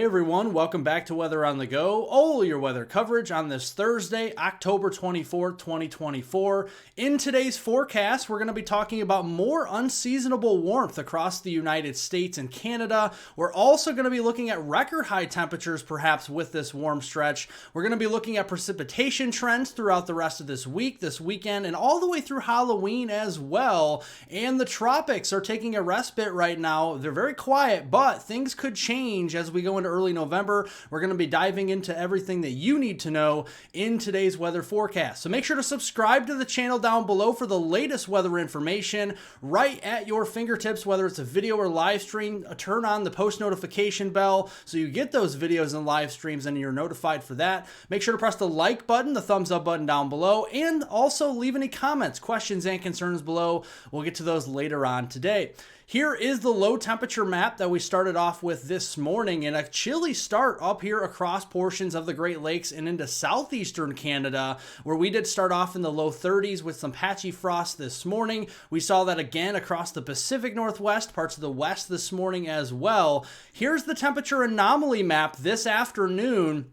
Hey everyone, welcome back to Weather on the Go. All your weather coverage on this Thursday, October 24th, 2024. In today's forecast, we're going to be talking about more unseasonable warmth across the United States and Canada. We're also going to be looking at record high temperatures perhaps with this warm stretch. We're going to be looking at precipitation trends throughout the rest of this week, this weekend, and all the way through Halloween as well. And the tropics are taking a respite right now. They're very quiet, but things could change as we go into early November. We're going to be diving into everything that you need to know in today's weather forecast. So make sure to subscribe to the channel down below for the latest weather information right at your fingertips, whether it's a video or live stream. Turn on the post notification bell so you get those videos and live streams and you're notified for that. Make sure to press the like button, the thumbs up button down below, and also leave any comments, questions, and concerns below. We'll get to those later on today. Here is the low temperature map that we started off with this morning, and a chilly start up here across portions of the Great Lakes and into southeastern Canada, where we did start off in the low 30s with some patchy frost this morning. We saw that again across the Pacific Northwest, parts of the West this morning as well. Here's the temperature anomaly map this afternoon.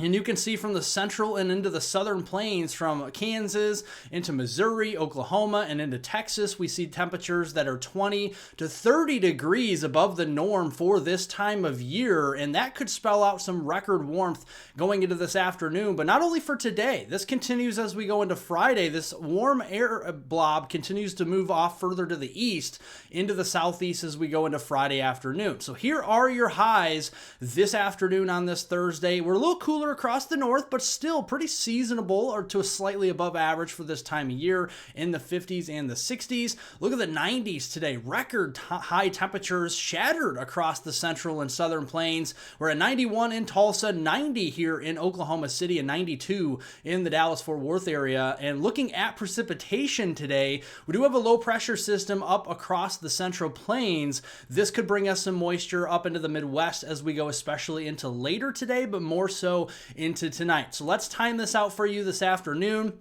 And you can see from the central and into the southern plains, from Kansas into Missouri, Oklahoma, and into Texas, we see temperatures that are 20 to 30 degrees above the norm for this time of year. And that could spell out some record warmth going into this afternoon. But not only for today, this continues as we go into Friday. This warm air blob continues to move off further to the east into the southeast as we go into Friday afternoon. So here are your highs this afternoon on this Thursday. We're a little cooler across the north, but still pretty seasonable or to a slightly above average for this time of year in the 50s and the 60s. Look at the 90s today. Record high temperatures shattered across the central and southern plains. We're at 91 in Tulsa, 90 here in Oklahoma City, and 92 in the Dallas-Fort Worth area. And looking at precipitation today, we do have a low pressure system up across the central plains. This could bring us some moisture up into the Midwest as we go, especially into later today, but more so into tonight. So let's time this out for you this afternoon.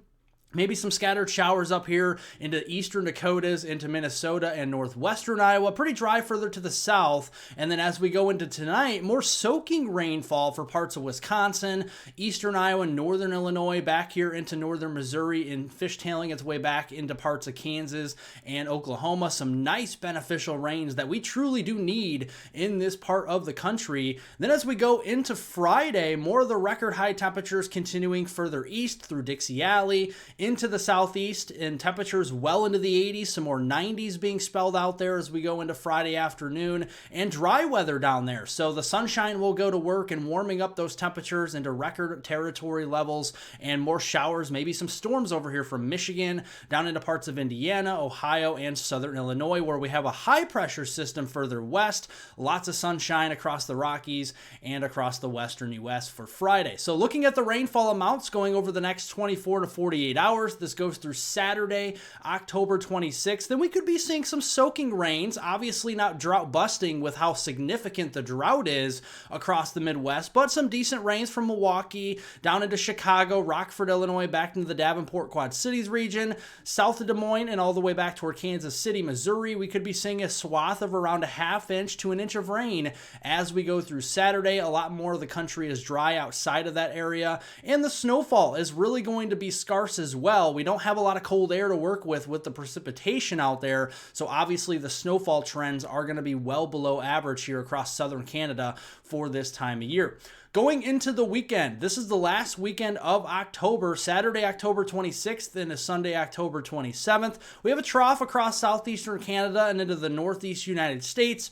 Maybe some scattered showers up here into eastern Dakotas, into Minnesota and northwestern Iowa. Pretty dry further to the south. And then as we go into tonight, more soaking rainfall for parts of Wisconsin, eastern Iowa, northern Illinois, back here into northern Missouri, and fishtailing its way back into parts of Kansas and Oklahoma. Some nice beneficial rains that we truly do need in this part of the country. Then as we go into Friday, more of the record high temperatures continuing further east through Dixie Alley, into the southeast, and temperatures well into the 80s, some more 90s being spelled out there as we go into Friday afternoon, and dry weather down there. So the sunshine will go to work and warming up those temperatures into record territory levels, and more showers, maybe some storms over here from Michigan down into parts of Indiana, Ohio, and southern Illinois, where we have a high pressure system further west. Lots of sunshine across the Rockies and across the western U.S. for Friday. So looking at the rainfall amounts going over the next 24 to 48 hours, this goes through Saturday, October 26th. Then we could be seeing some soaking rains, obviously not drought busting with how significant the drought is across the Midwest, but some decent rains from Milwaukee down into Chicago, Rockford, Illinois, back into the Davenport Quad Cities region, south of Des Moines, and all the way back toward Kansas City, Missouri. We could be seeing a swath of around a half inch to an inch of rain as we go through Saturday. A lot more of the country is dry outside of that area, and the snowfall is really going to be scarce as well. We don't have a lot of cold air to work with the precipitation out there, so obviously the snowfall trends are going to be well below average here across southern Canada for this time of year. Going into the weekend, this is the last weekend of October, Saturday, October 26th into Sunday, October 27th. We have a trough across southeastern Canada and into the northeast United States.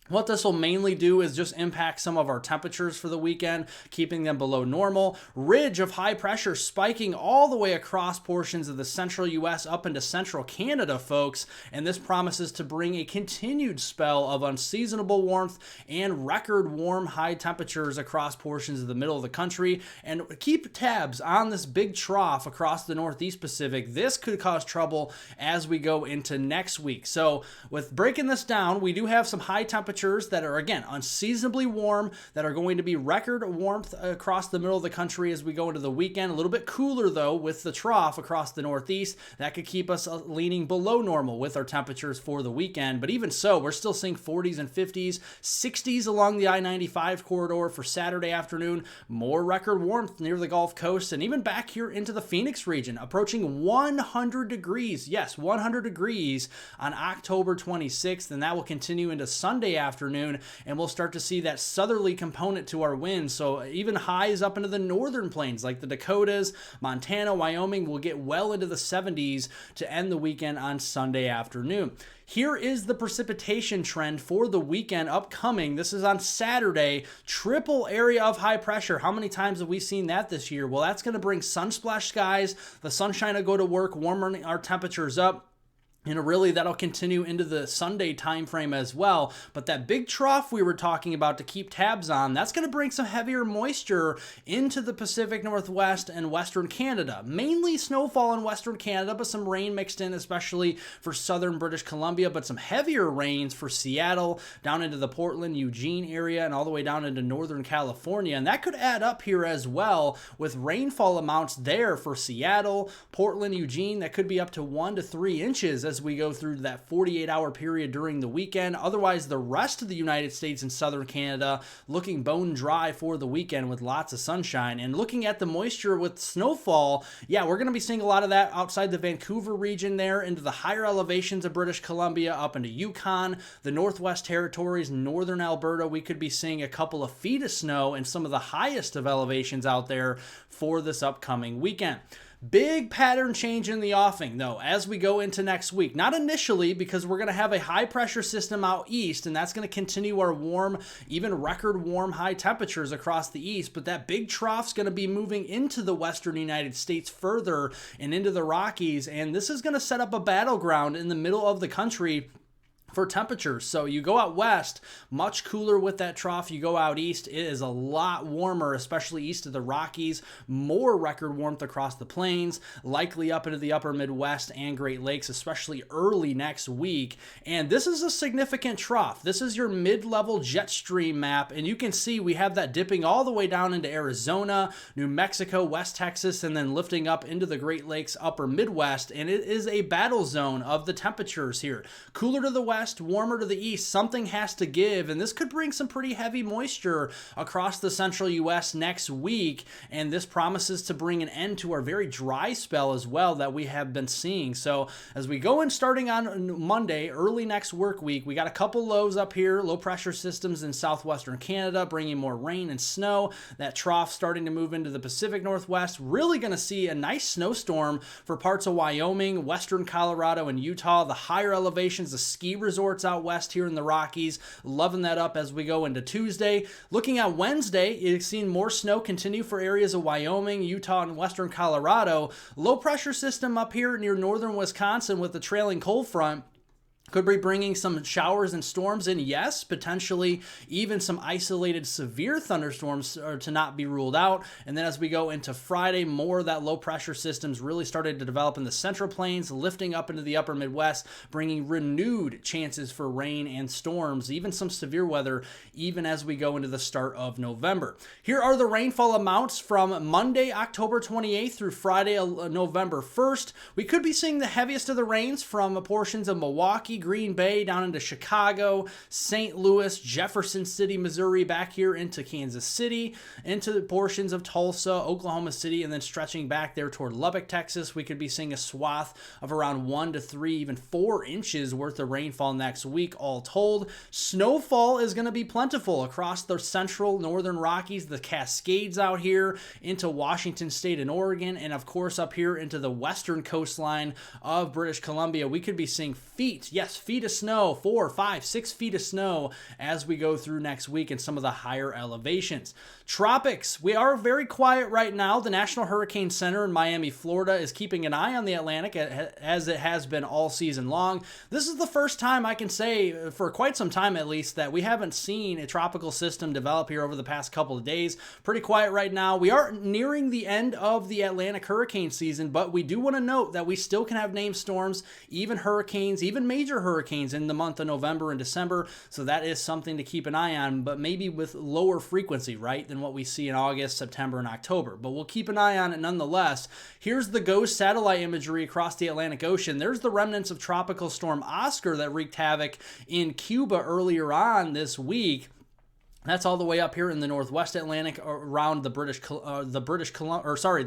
What this will mainly do is just impact some of our temperatures for the weekend, keeping them below normal. Ridge of high pressure spiking all the way across portions of the central U.S. up into central Canada, folks. And this promises to bring a continued spell of unseasonable warmth and record warm high temperatures across portions of the middle of the country. And keep tabs on this big trough across the Northeast Pacific. This could cause trouble as we go into next week. So with breaking this down, we do have some high temperatures temperatures that are, again, unseasonably warm, that are going to be record warmth across the middle of the country as we go into the weekend. A little bit cooler, though, with the trough across the Northeast. That could keep us leaning below normal with our temperatures for the weekend. But even so, we're still seeing 40s and 50s, 60s along the I-95 corridor for Saturday afternoon. More record warmth near the Gulf Coast and even back here into the Phoenix region, approaching 100 degrees. Yes, 100 degrees on October 26th, and that will continue into Sunday afternoon, and we'll start to see that southerly component to our winds. So even highs up into the northern plains like the Dakotas, Montana, Wyoming will get well into the 70s to end the weekend on Sunday afternoon. Here is the precipitation trend for the weekend upcoming. This is on Saturday. Triple area of high pressure. How many times have we seen that this year? Well, that's going to bring sunsplash skies. The sunshine will go to work, warming our temperatures up. And really, that'll continue into the Sunday time frame as well. But that big trough we were talking about to keep tabs on, that's going to bring some heavier moisture into the Pacific Northwest and Western Canada. Mainly snowfall in Western Canada, but some rain mixed in, especially for southern British Columbia. But some heavier rains for Seattle, down into the Portland, Eugene area, and all the way down into Northern California. And that could add up here as well with rainfall amounts there for Seattle, Portland, Eugene. That could be up to 1 to 3 inches as we go through that 48-hour period during the weekend. Otherwise, the rest of the United States and southern Canada looking bone dry for the weekend with lots of sunshine. And looking at the moisture with snowfall, yeah, we're going to be seeing a lot of that outside the Vancouver region there into the higher elevations of British Columbia, up into Yukon, the Northwest Territories, northern Alberta. We could be seeing a couple of feet of snow and some of the highest of elevations out there for this upcoming weekend. Big pattern change in the offing, though, as we go into next week. Not initially, because we're going to have a high-pressure system out east, and that's going to continue our warm, even record warm high temperatures across the east. But that big trough's going to be moving into the western United States further and into the Rockies, and this is going to set up a battleground in the middle of the country for temperatures. So you go out west, much cooler with that trough. You go out east, it is a lot warmer, especially east of the Rockies. More record warmth across the plains, likely up into the upper Midwest and Great Lakes, especially early next week. And this is a significant trough. This is your mid-level jet stream map, and you can see we have that dipping all the way down into Arizona, New Mexico, West Texas, and then lifting up into the Great Lakes, upper Midwest. And it is a battle zone of the temperatures here. Cooler to the west, warmer to the east. Something has to give, and this could bring some pretty heavy moisture across the central U.S. next week, and this promises to bring an end to our very dry spell as well that we have been seeing. So as we go in starting on Monday, early next work week, we got a couple lows up here, low pressure systems in southwestern Canada bringing more rain and snow. That trough starting to move into the Pacific Northwest. Really going to see a nice snowstorm for parts of Wyoming, western Colorado, and Utah. The higher elevations, the ski resorts out west here in the Rockies, loving that up as we go into Tuesday. Looking at Wednesday, you've seen more snow continue for areas of Wyoming, Utah, and western Colorado. Low pressure system up here near northern Wisconsin with the trailing cold front could be bringing some showers and storms in. Yes, potentially even some isolated severe thunderstorms are to not be ruled out. And then as we go into Friday, more of that low pressure systems really started to develop in the central plains, lifting up into the upper Midwest, bringing renewed chances for rain and storms, even some severe weather, even as we go into the start of November. Here are the rainfall amounts from Monday, October 28th through Friday, November 1st. We could be seeing the heaviest of the rains from portions of Milwaukee, Green Bay, down into Chicago, St. Louis, Jefferson City, Missouri, back here into Kansas City, into portions of Tulsa, Oklahoma City, and then stretching back there toward Lubbock, Texas. We could be seeing a swath of around 1 to 3, even 4 inches worth of rainfall next week, all told. Snowfall is going to be plentiful across the central northern Rockies, the Cascades out here, into Washington State and Oregon, and of course up here into the western coastline of British Columbia. We could be seeing feet, yes, feet of snow, 4, 5, 6 feet of snow as we go through next week in some of the higher elevations. Tropics, we are very quiet right now. The National Hurricane Center in Miami, Florida is keeping an eye on the Atlantic as it has been all season long. This is the first time I can say, for quite some time at least, that we haven't seen a tropical system develop here over the past couple of days. Pretty quiet right now. We are nearing the end of the Atlantic hurricane season, but we do want to note that we still can have named storms, even hurricanes, even major hurricanes in the month of November and December, so that is something to keep an eye on, but maybe with lower frequency, right, than what we see in August, September, and October. But we'll keep an eye on it nonetheless. Here's the GOES satellite imagery across the Atlantic Ocean. There's the remnants of Tropical Storm Oscar that wreaked havoc in Cuba earlier on this week. That's all the way up here in the Northwest Atlantic around the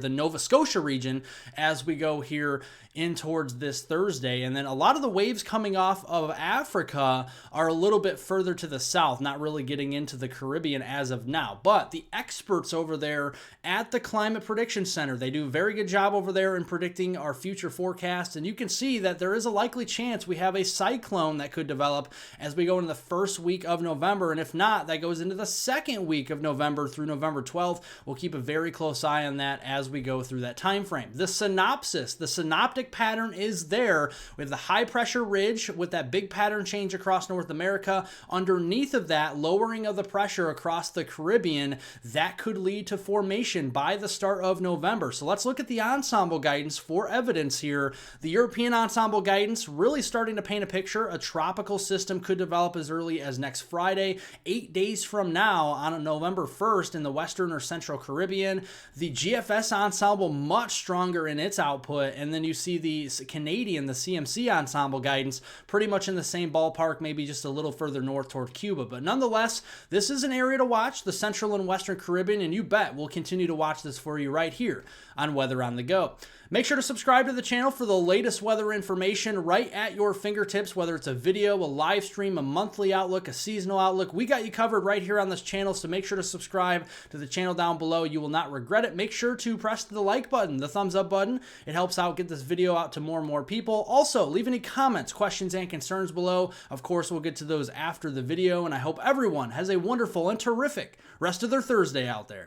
Nova Scotia region as we go here in towards this Thursday. And then a lot of the waves coming off of Africa are a little bit further to the south, not really getting into the Caribbean as of now. But the experts over there at the Climate Prediction Center, they do a very good job over there in predicting our future forecast. And you can see that there is a likely chance we have a cyclone that could develop as we go into the first week of November. And if not, that goes into the second week of November through November 12th. We'll keep a very close eye on that as we go through that time frame. The synoptic pattern is there. We have the high pressure ridge with that big pattern change across North America. Underneath of that, lowering of the pressure across the Caribbean, that could lead to formation by the start of November. So let's look at the ensemble guidance for evidence here. The European ensemble guidance really starting to paint a picture. A tropical system could develop as early as next Friday, 8 days from now on November 1st in the Western or Central Caribbean. The GFS ensemble much stronger in its output, and then you see the Canadian, the CMC ensemble guidance, pretty much in the same ballpark, maybe just a little further north toward Cuba. But nonetheless, this is an area to watch, the Central and Western Caribbean, and you bet we'll continue to watch this for you right here on Weather on the Go. Make sure to subscribe to the channel for the latest weather information right at your fingertips, whether it's a video, a live stream, a monthly outlook, a seasonal outlook. We got you covered right here on this channel, so make sure to subscribe to the channel down below. You will not regret it. Make sure to press the like button, the thumbs up button. It helps out get this video out to more and more people. Also, leave any comments, questions, and concerns below. Of course, we'll get to those after the video, and I hope everyone has a wonderful and terrific rest of their Thursday out there.